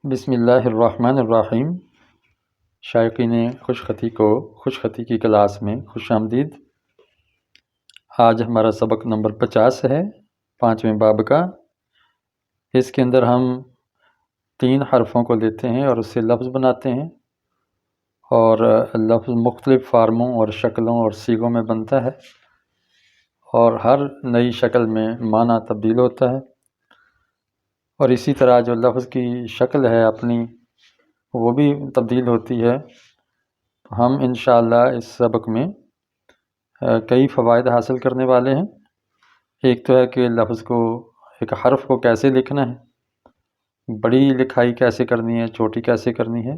بسم اللہ الرحمن الرحیم۔ شائقین خوش خطی کی کلاس میں خوش آمدید۔ آج ہمارا سبق نمبر 50 ہے، 5ویں باب کا۔ اس کے اندر ہم 3 حرفوں کو لیتے ہیں اور اس سے لفظ بناتے ہیں، اور لفظ مختلف فارموں اور شکلوں اور صیغوں میں بنتا ہے، اور ہر نئی شکل میں معنی تبدیل ہوتا ہے، اور اسی طرح جو لفظ کی شکل ہے اپنی وہ بھی تبدیل ہوتی ہے۔ ہم انشاءاللہ اس سبق میں کئی فوائد حاصل کرنے والے ہیں۔ ایک تو ہے کہ لفظ کو، ایک حرف کو کیسے لکھنا ہے، بڑی لکھائی کیسے کرنی ہے، چھوٹی کیسے کرنی ہے،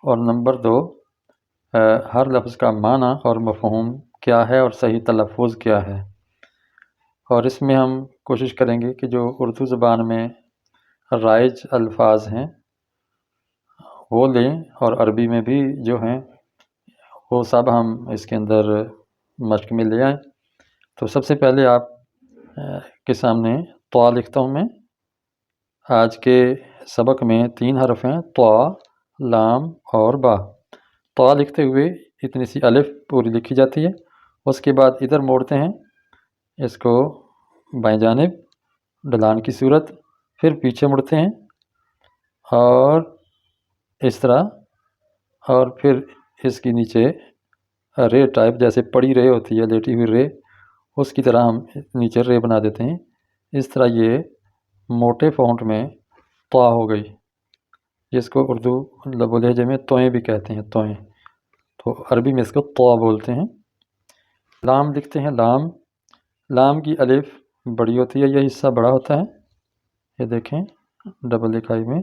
اور نمبر 2 ہر لفظ کا معنی اور مفہوم کیا ہے اور صحیح تلفظ کیا ہے۔ اور اس میں ہم کوشش کریں گے کہ جو اردو زبان میں رائج الفاظ ہیں وہ لیں، اور عربی میں بھی جو ہیں وہ سب ہم اس کے اندر مشق میں لے آئیں۔ تو سب سے پہلے آپ کے سامنے طا لکھتا ہوں میں۔ آج کے سبق میں 3 حرف ہیں، طا، لام اور با۔ طا لکھتے ہوئے اتنی سی الف پوری لکھی جاتی ہے، اس کے بعد ادھر موڑتے ہیں اس کو بائیں جانب ڈھلان کی صورت، پھر پیچھے مڑتے ہیں اور اس طرح، اور پھر اس کی نیچے رے ٹائپ جیسے پڑی رے ہوتی ہے، لیٹی ہوئی رے، اس کی طرح ہم نیچے رے بنا دیتے ہیں۔ اس طرح یہ موٹے فونٹ میں طا ہو گئی، جس کو اردو لب و لہجے میں توئیں بھی کہتے ہیں، توئیں، تو عربی میں اس کو طا بولتے ہیں۔ لام لکھتے ہیں، لام۔ لام کی الف بڑی ہوتی ہے، یہ حصہ بڑا ہوتا ہے، یہ دیکھیں ڈبل لکھائی میں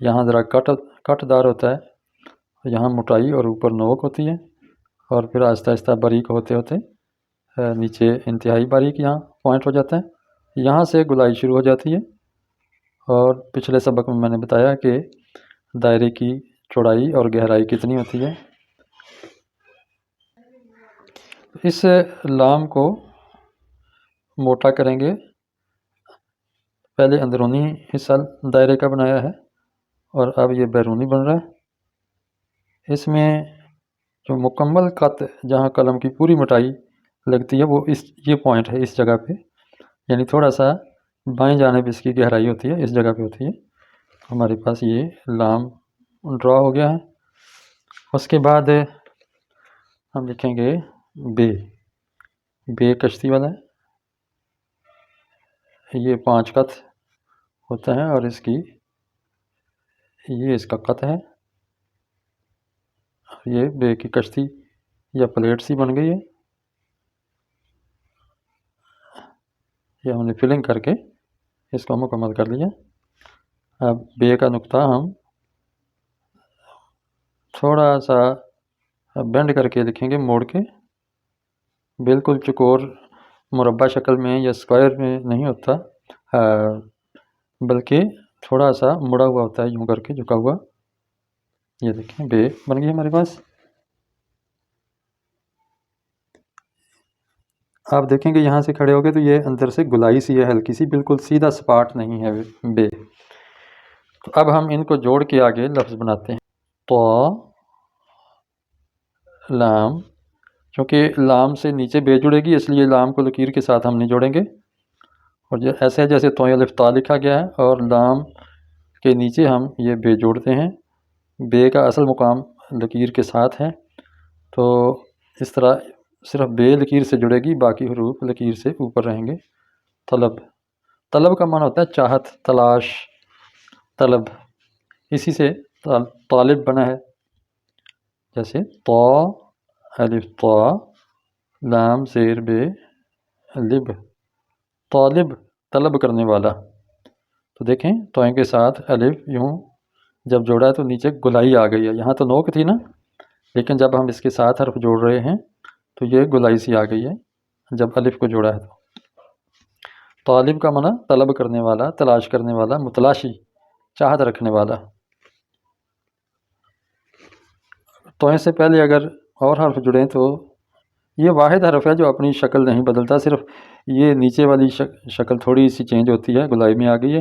یہاں ذرا کٹ دار ہوتا ہے، یہاں موٹائی اور اوپر نوک ہوتی ہے، اور پھر آہستہ آہستہ باریک ہوتے ہوتے نیچے انتہائی باریک یہاں پوائنٹ ہو جاتا ہے، یہاں سے گلائی شروع ہو جاتی ہے۔ اور پچھلے سبق میں نے بتایا کہ دائرے کی چوڑائی اور گہرائی کتنی ہوتی ہے۔ اس لام کو موٹا کریں گے، پہلے اندرونی حصہ دائرے کا بنایا ہے اور اب یہ بیرونی بن رہا ہے۔ اس میں جو مکمل خط جہاں قلم کی پوری موٹائی لگتی ہے وہ یہ پوائنٹ ہے، اس جگہ پہ، یعنی تھوڑا سا بائیں جانب اس کی گہرائی ہوتی ہے، اس جگہ پہ ہوتی ہے۔ ہمارے پاس یہ لام ڈرا ہو گیا ہے۔ اس کے بعد ہم لکھیں گے بے۔ بے کشتی والا ہے، یہ 5 خط ہوتا ہے، اور اس کی یہ اس کا خط ہے، یہ بے کی کشتی یا پلیٹ سی بن گئی ہے، یہ ہم نے فلنگ کر کے اس کو مکمل کر لیا۔ اب بے کا نقطہ ہم تھوڑا سا بینڈ کر کے لکھیں گے، موڑ کے، بالکل چکور مربع شکل میں یا اسکوائر میں نہیں ہوتا، بلکہ تھوڑا سا مڑا ہوا ہوتا ہے، یوں کر کے جھکا ہوا۔ یہ دیکھیں بے بن گئی ہمارے پاس۔ آپ دیکھیں گے یہاں سے کھڑے ہو گئے تو یہ اندر سے گلائی سی ہے، ہلکی سی، بالکل سیدھا سپاٹ نہیں ہے بے۔ تو اب ہم ان کو جوڑ کے آگے لفظ بناتے ہیں۔ طا، لام، چونکہ لام سے نیچے بے جڑے گی اس لیے لام کو لکیر کے ساتھ ہم نہیں جوڑیں گے، اور ایسے جیسے توئیں الف تا لکھا گیا ہے اور لام کے نیچے ہم یہ بے جوڑتے ہیں۔ بے کا اصل مقام لکیر کے ساتھ ہے، تو اس طرح صرف بے لکیر سے جڑے گی، باقی حروف لکیر سے اوپر رہیں گے۔ طلب، طلب کا معنی ہوتا ہے چاہت، تلاش، طلب، اسی سے طالب بنا ہے، جیسے طا، الف طا، لام زیر بے، لب، طالب، طلب کرنے والا۔ تو دیکھیں توئیں کے ساتھ الف یوں جب جوڑا ہے تو نیچے گلائی آ گئی ہے، یہاں تو نوک تھی نا، لیکن جب ہم اس کے ساتھ حرف جوڑ رہے ہیں تو یہ گلائی سی آ گئی ہے جب الف کو جوڑا ہے۔ تو طالب کا معنی طلب کرنے والا، تلاش کرنے والا، متلاشی، چاہت رکھنے والا۔ توئیں سے پہلے اگر اور حرف جڑیں تو یہ واحد حرف ہے جو اپنی شکل نہیں بدلتا، صرف یہ نیچے والی شکل تھوڑی سی چینج ہوتی ہے، گلائی میں آ گئی ہے،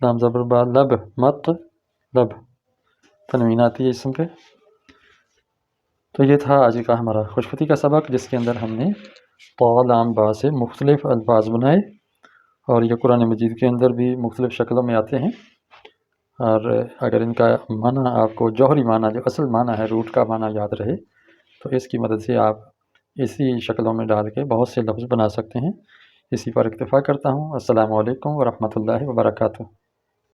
لام زبر با لب مت لب تنوین آتی ہے اسم پہ۔ تو یہ تھا آج کا ہمارا خوشخطی کا سبق، جس کے اندر ہم نے طا لام با سے مختلف الفاظ بنائے، اور یہ قرآن مجید کے اندر بھی مختلف شکلوں میں آتے ہیں، اور اگر ان کا معنی آپ کو جوہری معنی جو اصل معنی ہے، روٹ کا معنی یاد رہے، تو اس کی مدد سے آپ اسی شکلوں میں ڈال کے بہت سے لفظ بنا سکتے ہیں۔ اسی پر اکتفا کرتا ہوں۔ السلام علیکم ورحمۃ اللہ وبرکاتہ۔